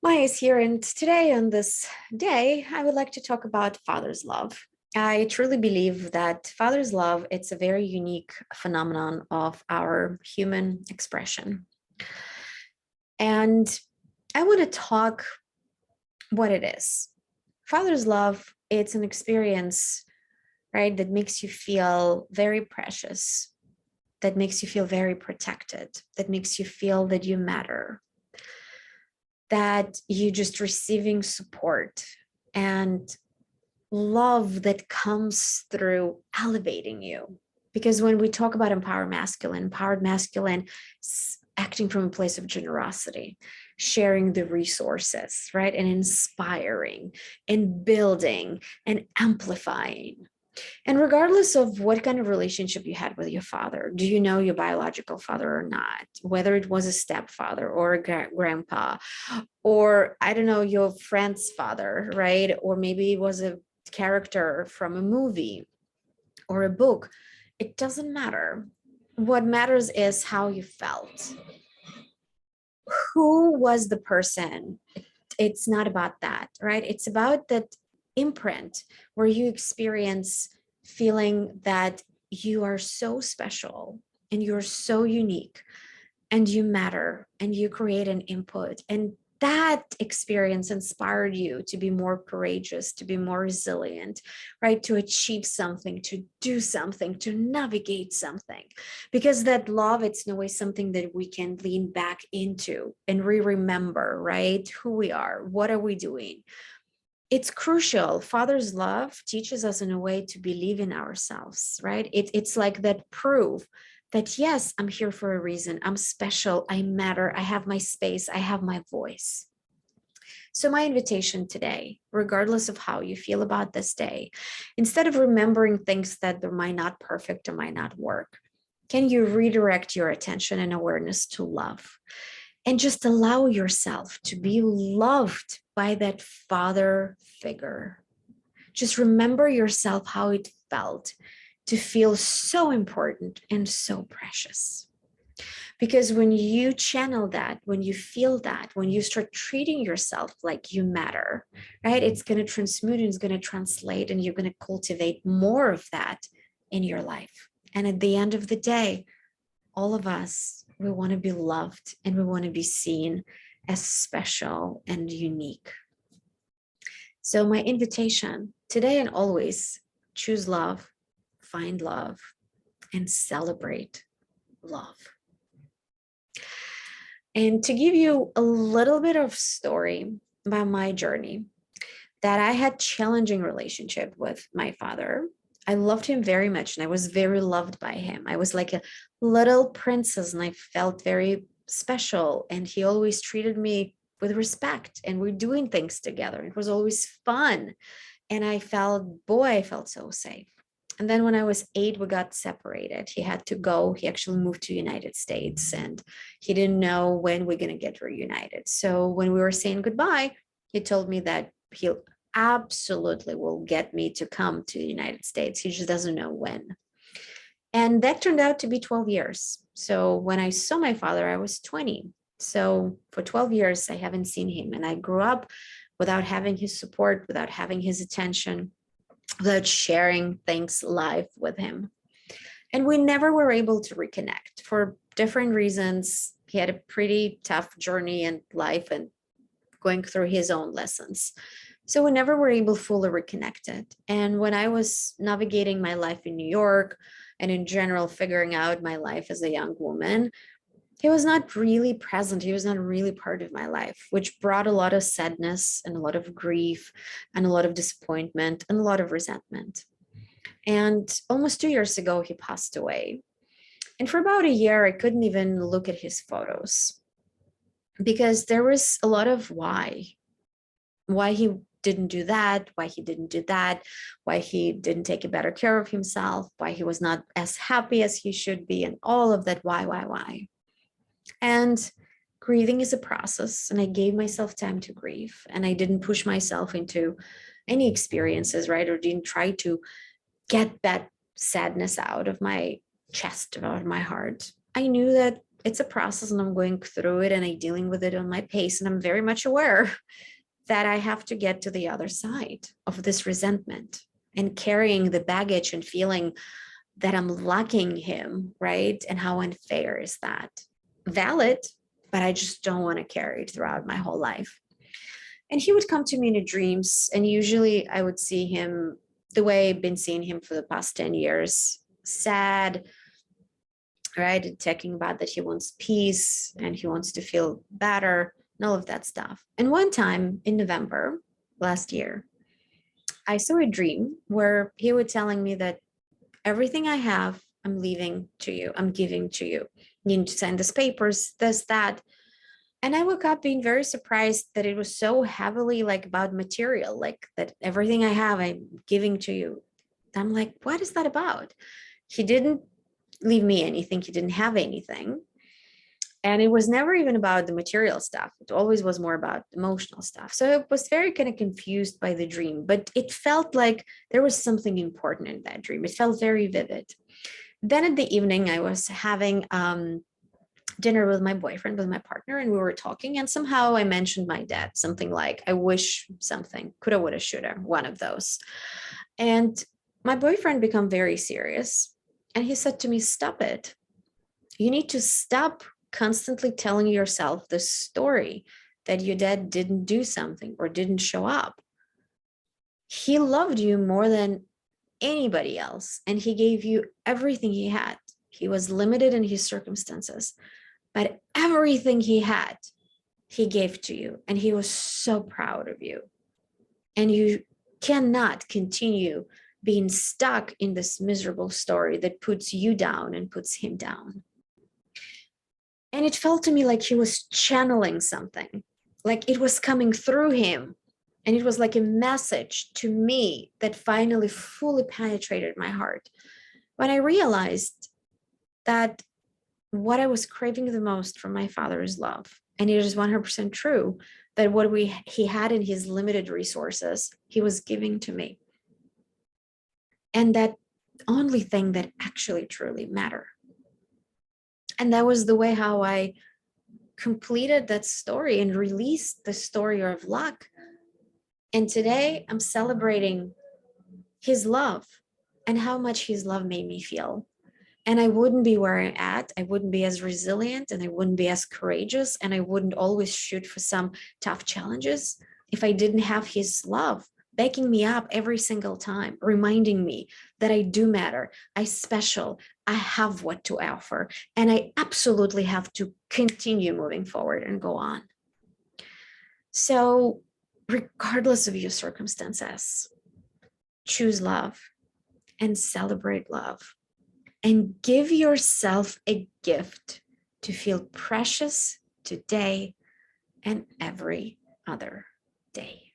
Maya is here, and today on this day, I would like to talk about father's love. I truly believe that father's love, it's a very unique phenomenon of our human expression. And I want to talk what it is. Father's love, it's an experience, right, that makes you feel very precious, that makes you feel very protected, that makes you feel that you matter, that you just receiving support and love that comes through elevating you. Because when we talk about empowered masculine acting from a place of generosity, sharing the resources, right? And inspiring and building and amplifying. And regardless of what kind of relationship you had with your father, do you know your biological father or not? Whether it was a stepfather or a grandpa, or I don't know, your friend's father, right? Or maybe it was a character from a movie or a book. It doesn't matter. What matters is how you felt. Who was the person? It's not about that, right? It's about that imprint where you experience feeling that you are so special and you're so unique and you matter and you create an input, and that experience inspired you to be more courageous, to be more resilient, right? To achieve something, to do something, to navigate something. Because that love, it's in a way something that we can lean back into and remember, right? Who we are, what are we doing? It's crucial. Father's love teaches us in a way to believe in ourselves, right? It's like that proof that, yes, I'm here for a reason. I'm special. I matter. I have my space. I have my voice. So, my invitation today, regardless of how you feel about this day, instead of remembering things that might not perfect or might not work, can you redirect your attention and awareness to love? And just allow yourself to be loved by that father figure. Just remember yourself how it felt to feel so important and so precious. Because when you channel that, when you feel that, when you start treating yourself like you matter, right, it's going to transmute and it's going to translate, and you're going to cultivate more of that in your life. And at the end of the day, all of us, we want to be loved and we want to be seen as special and unique. So, my invitation today and always: choose love, find love, and celebrate love. And to give you a little bit of story about my journey, that I had challenging relationship with my father. I loved him very much and I was very loved by him. I was like a little princess and I felt very special, and he always treated me with respect and we're doing things together. It was always fun. And I felt so safe. And then when I was 8, we got separated. He had to go. He actually moved to the United States and he didn't know when we're going to get reunited. So when we were saying goodbye, he told me that he'll absolutely will get me to come to the United States. He just doesn't know when. And that turned out to be 12 years. So when I saw my father, I was 20. So for 12 years, I haven't seen him. And I grew up without having his support, without having his attention, without sharing things live with him. And we never were able to reconnect for different reasons. He had a pretty tough journey in life and going through his own lessons. So we never were able fully reconnected. And when I was navigating my life in New York and in general figuring out my life as a young woman, he was not really present. He was not really part of my life, which brought a lot of sadness and a lot of grief and a lot of disappointment and a lot of resentment. And almost 2 years ago, he passed away. And for about a year, I couldn't even look at his photos because there was a lot of why he didn't do that, why he didn't do that, why he didn't take a better care of himself, why he was not as happy as he should be, and all of that why. And grieving is a process, and I gave myself time to grieve, and I didn't push myself into any experiences, right? Or didn't try to get that sadness out of my chest, out of my heart. I knew that it's a process and I'm going through it and I'm dealing with it on my pace. And I'm very much aware that I have to get to the other side of this resentment and carrying the baggage and feeling that I'm lacking him, right? And how unfair is that? Valid, but I just don't want to carry it throughout my whole life. And he would come to me in the dreams, and usually I would see him the way I've been seeing him for the past 10 years, sad, right? And talking about that he wants peace and he wants to feel better and all of that stuff. And one time in November last year, I saw a dream where he was telling me that everything I have, I'm leaving to you, I'm giving to you. You need to sign these papers, this, that. And I woke up being very surprised that it was so heavily like about material, like that everything I have, I'm giving to you. I'm like, what is that about? He didn't leave me anything. He didn't have anything. And it was never even about the material stuff. It always was more about emotional stuff. So I was very kind of confused by the dream, but it felt like there was something important in that dream. It felt very vivid. Then in the evening, I was having dinner with my boyfriend, with my partner, and we were talking. And somehow I mentioned my dad, something like, I wish something, coulda, woulda, shoulda, one of those. And my boyfriend became very serious. And he said to me, stop it. You need to stop constantly telling yourself the story that your dad didn't do something or didn't show up. He loved you more than anybody else, and he gave you everything he had. He was limited in his circumstances, but everything he had, he gave to you, and he was so proud of you. And you cannot continue being stuck in this miserable story that puts you down and puts him down. And it felt to me like he was channeling something, like it was coming through him. And it was like a message to me that finally fully penetrated my heart when I realized that what I was craving the most from my father is love. And it is 100% true that what he had in his limited resources, he was giving to me. And that only thing that actually truly mattered. And that was the way how I completed that story and released the story of luck. And today I'm celebrating his love and how much his love made me feel. And I wouldn't be where I'm at. I wouldn't be as resilient and I wouldn't be as courageous and I wouldn't always shoot for some tough challenges if I didn't have his love backing me up every single time, reminding me that I do matter, I'm special, I have what to offer, and I absolutely have to continue moving forward and go on. So, regardless of your circumstances, choose love and celebrate love and give yourself a gift to feel precious today and every other day.